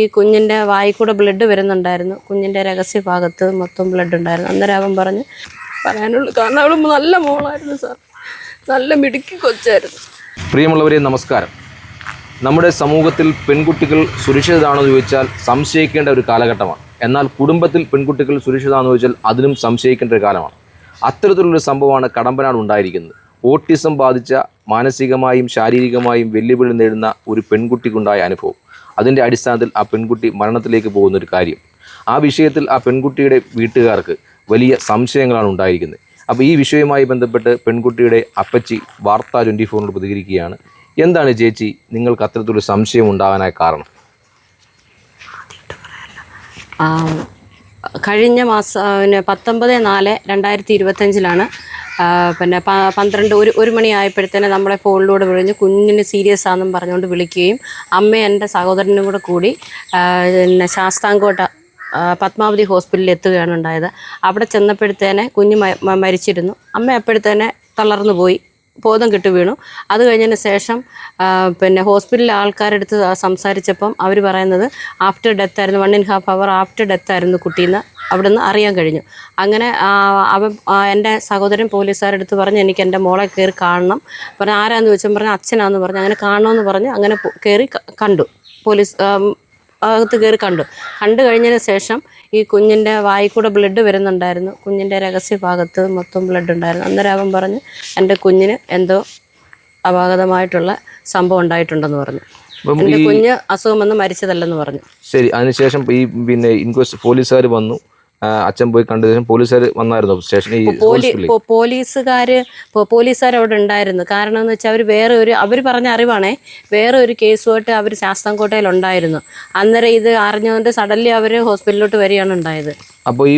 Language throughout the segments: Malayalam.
ഈ കുഞ്ഞിൻ്റെ വായിൽ കൂടെ ബ്ലഡ് വരുന്നുണ്ടായിരുന്നു. കുഞ്ഞിൻ്റെ രഹസ്യ ഭാഗത്ത് മൊത്തം ബ്ലഡ് ഉണ്ടായിരുന്നു. അന്നേരം അവൻ പറഞ്ഞ് പറയാനുള്ളൂ. കാരണം അവൾ നല്ല മോളായിരുന്നു സാർ, നല്ല മിടുക്കി കൊച്ചായിരുന്നു. പ്രിയമുള്ളവരെ നമസ്കാരം. നമ്മുടെ സമൂഹത്തിൽ പെൺകുട്ടികൾ സുരക്ഷിതരാണോ എന്ന് ചോദിച്ചാൽ സംശയിക്കേണ്ട ഒരു കാലഘട്ടമാണ്. എന്നാൽ കുടുംബത്തിൽ പെൺകുട്ടികൾ സുരക്ഷിതമാണെന്ന് ചോദിച്ചാൽ അതിനും സംശയിക്കേണ്ട ഒരു കാലമാണ്. അത്തരത്തിലുള്ളൊരു സംഭവമാണ് കടമ്പനാട് ഉണ്ടായിരിക്കുന്നത്. ഓട്ടിസം ബാധിച്ച മാനസികമായും ശാരീരികമായും വെല്ലുവിളി നേടുന്ന ഒരു പെൺകുട്ടിക്കുണ്ടായ അനുഭവം, അതിൻ്റെ അടിസ്ഥാനത്തിൽ ആ പെൺകുട്ടി മരണത്തിലേക്ക് പോകുന്നൊരു കാര്യം, ആ വിഷയത്തിൽ ആ പെൺകുട്ടിയുടെ വീട്ടുകാർക്ക് വലിയ സംശയങ്ങളാണ് ഉണ്ടായിരിക്കുന്നത്. അപ്പോൾ ഈ വിഷയവുമായി ബന്ധപ്പെട്ട് പെൺകുട്ടിയുടെ അപ്പച്ചി വാർത്ത 24 പ്രതികരിക്കുകയാണ്. എന്താണ് ചേച്ചി നിങ്ങൾക്ക് അത്തരത്തിലൊരു സംശയം ഉണ്ടാകാനായ കാരണം? കഴിഞ്ഞ മാസം 19/4/2025 പിന്നെ 1 മണിയായപ്പോഴത്തേനെ നമ്മളെ ഫോണിലൂടെ വിളിഞ്ഞ് കുഞ്ഞിന് സീരിയസ് ആണെന്നും പറഞ്ഞുകൊണ്ട് വിളിക്കുകയും അമ്മയും എൻ്റെ സഹോദരനും കൂടെ കൂടി പിന്നെ ശാസ്താംകോട്ട പത്മാവതി ഹോസ്പിറ്റലിൽ എത്തുകയാണ് ഉണ്ടായത്. അവിടെ ചെന്നപ്പോഴത്തേനെ കുഞ്ഞ് മരിച്ചിരുന്നു. അമ്മ അപ്പോഴത്തേനെ തളർന്നു പോയി, ബോധം കിട്ടു വീണു. അത് കഴിഞ്ഞതിന് ശേഷം പിന്നെ ഹോസ്പിറ്റലിലെ ആൾക്കാരെടുത്ത് സംസാരിച്ചപ്പം അവർ പറയുന്നത് ആഫ്റ്റർ ഡെത്ത് ആയിരുന്നു, 1.5 hour ആഫ്റ്റർ ഡെത്ത് ആയിരുന്നു കുട്ടീന്ന് അവിടെ നിന്ന് അറിയാൻ കഴിഞ്ഞു. അങ്ങനെ അവൻ എൻ്റെ സഹോദരൻ പോലീസുകാരെടുത്ത് പറഞ്ഞ് എനിക്ക് എൻ്റെ മോളെ കയറി കാണണം പറഞ്ഞ്. ആരാന്ന് ചോദിച്ചാൽ പറഞ്ഞ് അച്ഛനാന്ന് പറഞ്ഞു. അങ്ങനെ കാണണമെന്ന് പറഞ്ഞ് അങ്ങനെ കയറി കണ്ടു. പോലീസ് അകത്ത് കയറി കണ്ടു കഴിഞ്ഞതിന് ശേഷം ഈ കുഞ്ഞിൻ്റെ വായിൽ കൂടെ ബ്ലഡ് വരുന്നുണ്ടായിരുന്നു. കുഞ്ഞിൻ്റെ രഹസ്യ ഭാഗത്ത് മൊത്തം ബ്ലഡ് ഉണ്ടായിരുന്നു. അന്നേരം അവൻ പറഞ്ഞ് എൻ്റെ കുഞ്ഞിന് എന്തോ അപാകതമായിട്ടുള്ള സംഭവം ഉണ്ടായിട്ടുണ്ടെന്ന് പറഞ്ഞു. എൻ്റെ കുഞ്ഞ് അസുഖം വന്ന് മരിച്ചതല്ലെന്ന് പറഞ്ഞു. ശരി, അതിനുശേഷം ഈ പിന്നെ ഇൻക്വസ്റ്റ് പോലീസുകാർ വന്നു, അച്ഛൻ പോയി കണ്ട ശേഷം പോലീസുകാർ വന്നായിരുന്നു സ്റ്റേഷനിൽ? പോലീസുകാർ അവിടെ ഉണ്ടായിരുന്നു. കാരണം എന്ന് വെച്ചാൽ അവർ പറഞ്ഞ അറിവാണേ, വേറെ ഒരു കേസുമായിട്ട് അവർ ശാസ്താംകോട്ടയിൽ ഉണ്ടായിരുന്നു. അന്നേരം ഇത് അറിഞ്ഞുകൊണ്ട് സഡൻലി അവർ ഹോസ്പിറ്റലിലോട്ട് വരികയാണ് ഉണ്ടായത്. അപ്പോൾ ഈ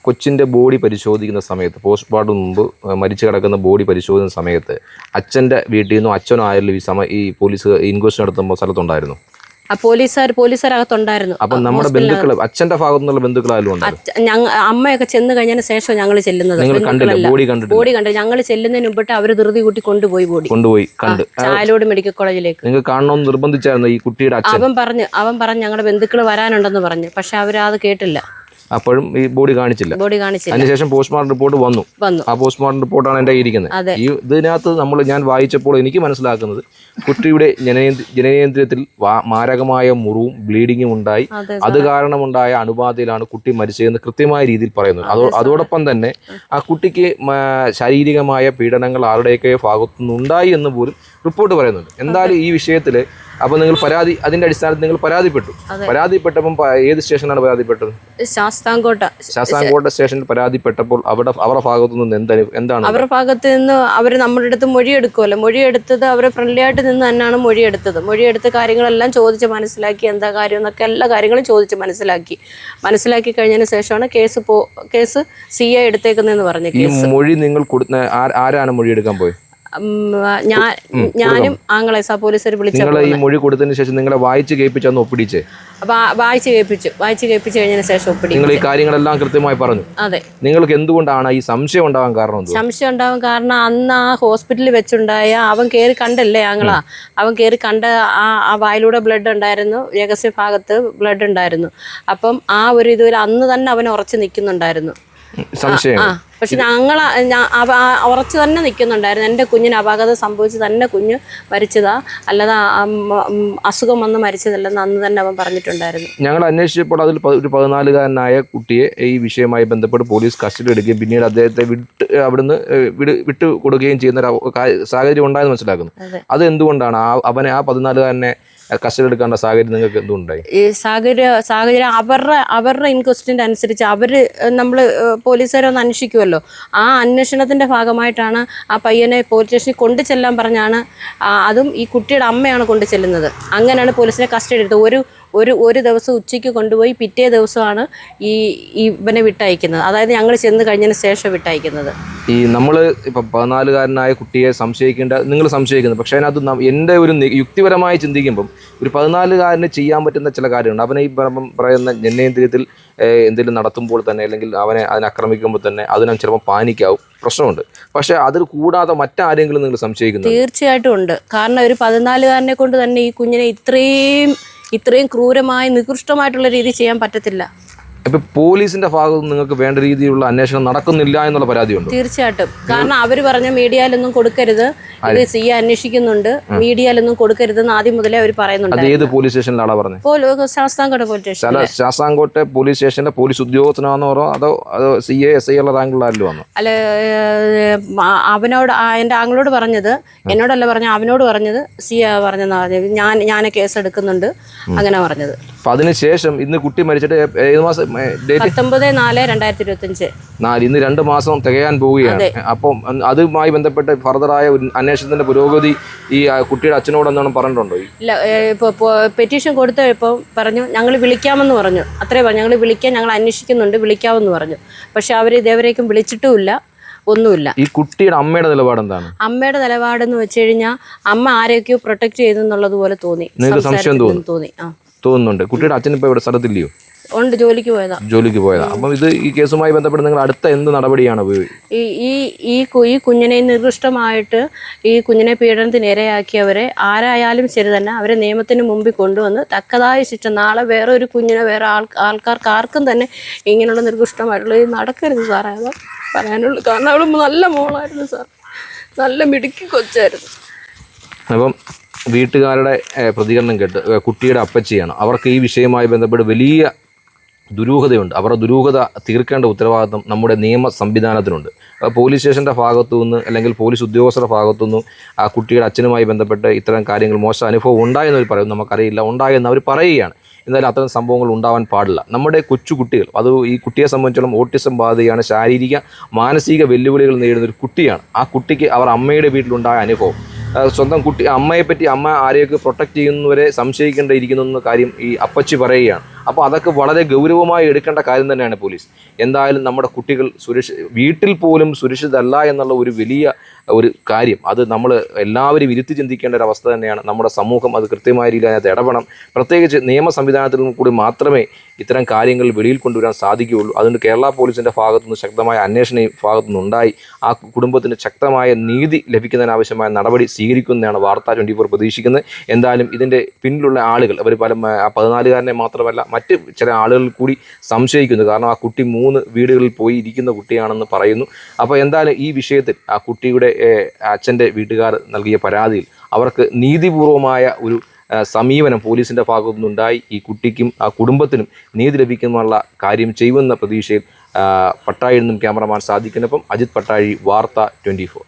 കൊച്ചിൻ്റെ ബോഡി പരിശോധിക്കുന്ന സമയത്ത്, പോസ്റ്റ്മോർട്ടം മുമ്പ് മരിച്ചു കിടക്കുന്ന ബോഡി പരിശോധിക്കുന്ന സമയത്ത് അച്ഛൻ്റെ വീട്ടിൽ നിന്നും അച്ഛനോ ആയാലും ഈ പോലീസ് ഇൻക്വസ്റ്റ് നടത്തുമ്പോൾ സ്ഥലത്തുണ്ടായിരുന്നു? പോലീസുകാരകത്തുണ്ടായിരുന്നു. അപ്പം നമ്മുടെ ബന്ധുക്കൾ, അച്ഛൻ്റെ ഭാഗത്തു നിന്നുള്ള ബന്ധുക്കളായാലും ഉണ്ട്? അമ്മയൊക്കെ ചെന്ന് കഴിഞ്ഞതിന് ശേഷം ഞങ്ങൾ ചെല്ലുന്നത്. ബോഡി കണ്ടു. ഞങ്ങൾ ചെല്ലുന്നതിന് മുമ്പിട്ട് അവർ ധൃതി കൂട്ടി കൊണ്ടുപോയി കണ്ട് ചാലോട് മെഡിക്കൽ കോളേജിലേക്ക്. നിങ്ങൾ കാണണമെന്ന് നിർബന്ധിച്ചായിരുന്നു ഈ കുട്ടിയുടെ അച്ഛൻ? അവൻ പറഞ്ഞു ഞങ്ങളുടെ ബന്ധുക്കൾ വരാനുണ്ടെന്ന് പറഞ്ഞു. പക്ഷെ അവരത് കേട്ടില്ല. അപ്പോഴും ഈ ബോഡി കാണിച്ചില്ല. അതിനുശേഷം പോസ്റ്റ്മോർട്ടം റിപ്പോർട്ട് വന്നു. ആ പോസ്റ്റ്മോർട്ടം റിപ്പോർട്ടാണ് എൻ്റെ ഇരിക്കുന്നത്. ഈ ഇതിനകത്ത് ഞാൻ വായിച്ചപ്പോൾ എനിക്ക് മനസ്സിലാക്കുന്നത് കുട്ടിയുടെ ജനനേന്ദ്രിയത്തിൽ മാരകമായ മുറിവും ബ്ലീഡിങ്ങും ഉണ്ടായി. അത് കാരണമുണ്ടായ അണുബാധയിലാണ് കുട്ടി മരിച്ചതെന്ന് കൃത്യമായ രീതിയിൽ പറയുന്നത്. അതോടൊപ്പം തന്നെ ആ കുട്ടിക്ക് ശാരീരികമായ പീഡനങ്ങൾ ആരുടെയൊക്കെ ഭാഗത്തുനിന്ന് ഉണ്ടായി എന്ന് പോലും റിപ്പോർട്ട് പറയുന്നുണ്ട്. എന്തായാലും ഈ വിഷയത്തിൽ അപ്പോൾ നിങ്ങൾ അതിന്റെ അടിസ്ഥാനത്തിൽ നിങ്ങൾ പരാതിപ്പെട്ടപ്പം ഏത് സ്റ്റേഷനാണ് പരാതിപ്പെട്ടത്? ശാസ്താംകോട്ട സ്റ്റേഷനിൽ പരാതിപ്പെട്ടപ്പോൾ അവരുടെ ഭാഗത്തു നിന്ന് എന്താണ്? അവരുടെ ഭാഗത്ത് നിന്ന് അവർ നമ്മുടെ അടുത്ത് മൊഴിയെടുക്കുമല്ലോ, മൊഴിയെടുത്തത് അവരെ ഫ്രണ്ട്ലി ആയിട്ട് നിന്ന് തന്നെയാണ് മൊഴിയെടുത്ത കാര്യങ്ങളെല്ലാം ചോദിച്ച് മനസ്സിലാക്കി, എന്താ കാര്യം എന്നൊക്കെ എല്ലാ കാര്യങ്ങളും ചോദിച്ച് മനസ്സിലാക്കി കഴിഞ്ഞതിന് ശേഷമാണ് കേസ് CI എടുത്തേക്കുന്നതെന്ന് പറഞ്ഞു. ഈ മൊഴി നിങ്ങൾ കൊടുത്ത ആരാണ് മൊഴിയെടുക്കാൻ പോയി? ഞാനും ആങ്ങളെ പോലീസുകാർ വിളിച്ചു. ഈ മൊഴി കൊടുത്തതിന് ശേഷം നിങ്ങളെ വായിച്ച് കേൾപ്പിച്ചൊന്ന് ഒപ്പിടിച്ചേ? വായിച്ച് കേൾപ്പിച്ചു കഴിഞ്ഞതിന് ശേഷം ഒപ്പിടിച്ചു. നിങ്ങൾ ഈ കാര്യങ്ങളെല്ലാം കൃത്യമായി പറഞ്ഞു. അതെ. നിങ്ങൾക്ക് എന്തുകൊണ്ടാണ് ഈ സംശയം ഉണ്ടാവാൻ കാരണം? അന്ന് ആ ഹോസ്പിറ്റലിൽ വെച്ചുണ്ടായ അവൻ കയറി കണ്ടല്ലേ ആങ്ങളാ, അവൻ കയറി കണ്ട ആ വായിലൂടെ ബ്ലഡ് ഉണ്ടായിരുന്നു, രഹസ്യ ഭാഗത്ത് ബ്ലഡ് ഉണ്ടായിരുന്നു. അപ്പം ആ ഒരു ഇതുവരെ അന്ന് തന്നെ അവൻ ഉറച്ചു നിൽക്കുന്നുണ്ടായിരുന്നു സംശയം. പക്ഷെ ഉറച്ചു തന്നെ നിൽക്കുന്നുണ്ടായിരുന്നു. എൻ്റെ കുഞ്ഞിന് അപാകത സംഭവിച്ച് തന്നെ കുഞ്ഞ് മരിച്ചതാ, അല്ലാതെ അസുഖം വന്ന് മരിച്ചതല്ലെന്ന് അന്ന് തന്നെ അവൻ പറഞ്ഞിട്ടുണ്ടായിരുന്നു. ഞങ്ങൾ അന്വേഷിച്ചപ്പോൾ അതിൽ ഒരു 14-കാരനായ കുട്ടിയെ ഈ വിഷയവുമായി ബന്ധപ്പെട്ട് പോലീസ് കസ്റ്റഡി എടുക്കുകയും പിന്നീട് അദ്ദേഹത്തെ അവിടുന്ന് വിട്ടു കൊടുക്കുകയും ചെയ്യുന്ന ഒരു സാഹചര്യം ഉണ്ടായെന്ന് മനസ്സിലാക്കുന്നു. അത് എന്തുകൊണ്ടാണ് അവനെ ആ 14-കാരനെ കസ്റ്റഡി എടുക്കേണ്ട സാഹചര്യം നിങ്ങൾക്ക് എന്തുണ്ടായി? ഈ സാഹചര്യം അവരുടെ ഇൻക്വസ്റ്റിൻ്റെ അനുസരിച്ച് നമ്മൾ പോലീസുകാരൊന്ന് അന്വേഷിക്കുമല്ലോ, ആ അന്വേഷണത്തിൻ്റെ ഭാഗമായിട്ടാണ് ആ പയ്യനെ പോലീസ് സ്റ്റേഷനിൽ കൊണ്ടു ചെല്ലാൻ പറഞ്ഞാണ്. അതും ഈ കുട്ടിയുടെ അമ്മയാണ് കൊണ്ടു ചെല്ലുന്നത്. അങ്ങനെയാണ് പോലീസിനെ കസ്റ്റഡി എടുത്തത്. ഒരു ദിവസം ഉച്ചയ്ക്ക് കൊണ്ടുപോയി പിറ്റേ ദിവസമാണ് ഇവനെ വിട്ടയക്കുന്നത്. അതായത് ഞങ്ങൾ ചെന്ന് കഴിഞ്ഞതിന് ശേഷം വിട്ടയക്കുന്നത്. ഈ നമ്മൾ ഇപ്പം 14-കാരനായ കുട്ടിയെ നിങ്ങൾ സംശയിക്കുന്നത്, പക്ഷേ അതിനകത്ത് എൻ്റെ ഒരു യുക്തിപരമായി ചിന്തിക്കുമ്പം ഒരു 14-കാരന് ചെയ്യാൻ പറ്റുന്ന ചില കാര്യങ്ങളുണ്ട്. അവനെ ഈ പറയുന്ന ജനനേന്ദ്രിയത്തിൽ എന്തെങ്കിലും നടത്തുമ്പോൾ തന്നെ, അല്ലെങ്കിൽ അവനെ ആക്രമിക്കുമ്പോൾ തന്നെ അതിന് ചിലപ്പോൾ പാനിക്കാവും, പ്രശ്നമുണ്ട്. പക്ഷേ അതിൽ കൂടാതെ മറ്റാരെങ്കിലും നിങ്ങൾ സംശയിക്കുന്നു? തീർച്ചയായിട്ടും ഉണ്ട്. കാരണം ഒരു 14-കാരനെ കൊണ്ട് തന്നെ ഈ കുഞ്ഞിനെ ഇത്രയും ക്രൂരമായി നികൃഷ്ടമായിട്ടുള്ള രീതി ചെയ്യാൻ പറ്റത്തില്ല. ഇപ്പൊ പോലീസിന്റെ ഭാഗത്ത് നിങ്ങൾക്ക് വേണ്ട രീതിയിലുള്ള അന്വേഷണം നടക്കുന്നില്ല എന്നുള്ള പരാതിയുണ്ട്? തീർച്ചയായിട്ടും. കാരണം അവർ പറഞ്ഞ മീഡിയയിലൊന്നും കൊടുക്കരുത്, ഇത് സിയെ അന്വേഷിക്കുന്നുണ്ട്, മീഡിയയിലൊന്നും കൊടുക്കരുതെന്ന് ആദ്യം മുതലേ അവർ പറയുന്നുണ്ട്. ഏത് പോലീസ് സ്റ്റേഷനിലാണ് പറഞ്ഞത്? Sasthamkotta police station. ശാസ്താംകോട്ടെ പോലീസ് സ്റ്റേഷനിലെ പോലീസ് ഉദ്യോഗസ്ഥനാണെന്ന് പറഞ്ഞോ അതോ CA SI ഉള്ള റാങ്കിലാരല്ലോ വന്നു? അല്ല, അവനോട് എൻ്റെ ആങ്ങളോട് പറഞ്ഞത്, എന്നോടല്ല പറഞ്ഞത്, അവനോട് പറഞ്ഞത് സിയെ പറഞ്ഞെന്നാ പറഞ്ഞത്. ഞാൻ കേസ് എടുക്കുന്നുണ്ട് അങ്ങനെ പറഞ്ഞത്. അപ്പൊ അതിനുശേഷം ഇന്ന് കുട്ടി മരിച്ചിട്ട് ഏത് മാസം? 19/4/2025. ഇന്ന് 2 മാസം തികയാൻ പോവുകയാണ്. അപ്പം അതുമായി ബന്ധപ്പെട്ട് ഫർദറായ അന്വേഷണത്തിന്റെ പുരോഗതി ഈ കുട്ടിയുടെ അച്ഛനോട് എന്താണ് പറഞ്ഞിട്ടുണ്ടോ? ഇല്ല, ഇപ്പോൾ പെറ്റീഷൻ കൊടുത്തപ്പോൾ പറഞ്ഞു ഞങ്ങൾ വിളിക്കാമെന്ന് പറഞ്ഞു. അത്രേ പറഞ്ഞു, ഞങ്ങൾ വിളിക്കാൻ, ഞങ്ങൾ അന്വേഷിക്കുന്നുണ്ട്, വിളിക്കാമെന്ന് പറഞ്ഞു. പക്ഷെ അവർ ഇതേവരേക്കും വിളിച്ചിട്ടുമില്ല, ഒന്നുമില്ല. ഈ കുട്ടിയുടെ അമ്മയുടെ നിലപാട് എന്താണ്? അമ്മയുടെ നിലപാടെന്ന് വെച്ച് കഴിഞ്ഞാൽ അമ്മ ആരെയൊക്കെയോ പ്രൊട്ടക്ട് ചെയ്തെന്നുള്ളത് പോലെ തോന്നി. സംശയം തോന്നുന്നുണ്ട്. കുട്ടിയുടെ അച്ഛൻ ഇപ്പൊ ഇവിടെ സ്ഥലത്തില്ലയോ? ഉണ്ട്, ജോലിക്ക് പോയതാ. അപ്പം ഇത് ഈ കേസുമായി ബന്ധപ്പെട്ട് നിങ്ങൾ അടുത്ത എന്ത് നടപടിയാണ് ഈ കുഞ്ഞിനെ നികൃഷ്ടമായിട്ട് ഈ കുഞ്ഞിനെ പീഡനത്തിന് ഇരയാക്കിയവരെ ആരായാലും ശരി തന്നെ അവരെ നിയമത്തിന് മുമ്പിൽ കൊണ്ടുവന്ന് തക്കതായ ശിക്ഷ, നാളെ വേറെ ഒരു കുഞ്ഞിനെ വേറെ ആൾക്കാർക്ക് ആർക്കും തന്നെ ഇങ്ങനെയുള്ള നികൃഷ്ടമായിട്ടുള്ള ഇത് നടക്കരുത് സാറേ. അത് പറയാനുള്ളൂ. കാരണം അവൾ നല്ല മോളായിരുന്നു സാർ, നല്ല മിടുക്കി കൊച്ചായിരുന്നു. അപ്പം വീട്ടുകാരുടെ പ്രതികരണം കേട്ട് കുട്ടിയുടെ അപ്പച്ചിയാണ്, അവർക്ക് ഈ വിഷയവുമായി ബന്ധപ്പെട്ട് വലിയ ദുരൂഹതയുണ്ട്. അവരുടെ ദുരൂഹത തീർക്കേണ്ട ഉത്തരവാദിത്വം നമ്മുടെ നിയമ സംവിധാനത്തിനുണ്ട്. പോലീസ് സ്റ്റേഷൻ്റെ ഭാഗത്തുനിന്ന് അല്ലെങ്കിൽ പോലീസ് ഉദ്യോഗസ്ഥരുടെ ഭാഗത്തുനിന്ന് ആ കുട്ടിയുടെ അച്ഛനുമായി ബന്ധപ്പെട്ട് ഇത്തരം കാര്യങ്ങൾ മോശം അനുഭവം ഉണ്ടായെന്ന് അവർ പറയും. നമുക്കറിയില്ല, ഉണ്ടായെന്ന് അവർ പറയുകയാണ്. എന്തായാലും അത്തരം സംഭവങ്ങൾ ഉണ്ടാവാൻ പാടില്ല. നമ്മുടെ കൊച്ചു കുട്ടികൾ, അത് ഈ കുട്ടിയെ സംബന്ധിച്ചോളം ഓട്ടിസം ബാധയാണ്, ശാരീരിക മാനസിക വെല്ലുവിളികൾ നേരിടുന്ന ഒരു കുട്ടിയാണ്. ആ കുട്ടിക്ക് അവർ അമ്മയുടെ വീട്ടിലുണ്ടായ അനുഭവം, സ്വന്തം കുട്ടി അമ്മയെപ്പറ്റി അമ്മ ആരെയൊക്കെ പ്രൊട്ടക്റ്റ് ചെയ്യുന്നവരെ സംശയിക്കേണ്ടിയിരിക്കുന്നു എന്ന കാര്യം ഈ അപ്പച്ചി പറയുകയാണ്. അപ്പോൾ അതൊക്കെ വളരെ ഗൗരവമായി എടുക്കേണ്ട കാര്യം തന്നെയാണ് പോലീസ്. എന്തായാലും നമ്മുടെ കുട്ടികൾ വീട്ടിൽ പോലും സുരക്ഷിതല്ല എന്നുള്ള ഒരു വലിയ ഒരു കാര്യം, അത് നമ്മൾ എല്ലാവരും ഇരുത്തി ചിന്തിക്കേണ്ട ഒരു അവസ്ഥ തന്നെയാണ്. നമ്മുടെ സമൂഹം അത് കൃത്യമായ രീതിയിൽ അതിനകത്ത് ഇടപെടണം. പ്രത്യേകിച്ച് നിയമ സംവിധാനത്തിൽ കൂടി മാത്രമേ ഇത്തരം കാര്യങ്ങൾ വെളിയിൽ കൊണ്ടുവരാൻ സാധിക്കുകയുള്ളൂ. അതുകൊണ്ട് കേരള പോലീസിൻ്റെ ഭാഗത്തുനിന്ന് ശക്തമായ അന്വേഷണം ഈ ഭാഗത്തുനിന്ന് ഉണ്ടായി ആ കുടുംബത്തിന് ശക്തമായ നീതി ലഭിക്കുന്നതിനാവശ്യമായ നടപടി സ്വീകരിക്കുന്നതാണ് വാർത്ത 24 പ്രതീക്ഷിക്കുന്നത്. എന്തായാലും ഇതിൻ്റെ പിന്നിലുള്ള ആളുകൾ അവർ പല 14കാരനെ മാത്രമല്ല മറ്റ് ചില ആളുകൾ കൂടി സംശയിക്കുന്നു. കാരണം ആ കുട്ടി 3 വീടുകളിൽ പോയി ഇരിക്കുന്ന കുട്ടിയാണെന്ന് പറയുന്നു. അപ്പോൾ എന്തായാലും ഈ വിഷയത്തിൽ ആ കുട്ടിയുടെ അച്ഛൻ്റെ വീട്ടുകാർ നൽകിയ പരാതിയിൽ അവർക്ക് നീതിപൂർവമായ ഒരു സമീപനം പോലീസിൻ്റെ ഭാഗത്തുനിന്നുണ്ടായി. ഈ കുട്ടിക്കും ആ കുടുംബത്തിനും നീതി ലഭിക്കുമെന്നുള്ള കാര്യം ചെയ്യുമെന്ന പ്രതീക്ഷയിൽ പട്ടാഴിയിൽ നിന്നും ക്യാമറമാൻ സാദിഖിനൊപ്പം അജിത് പട്ടാഴി, വാർത്ത 24.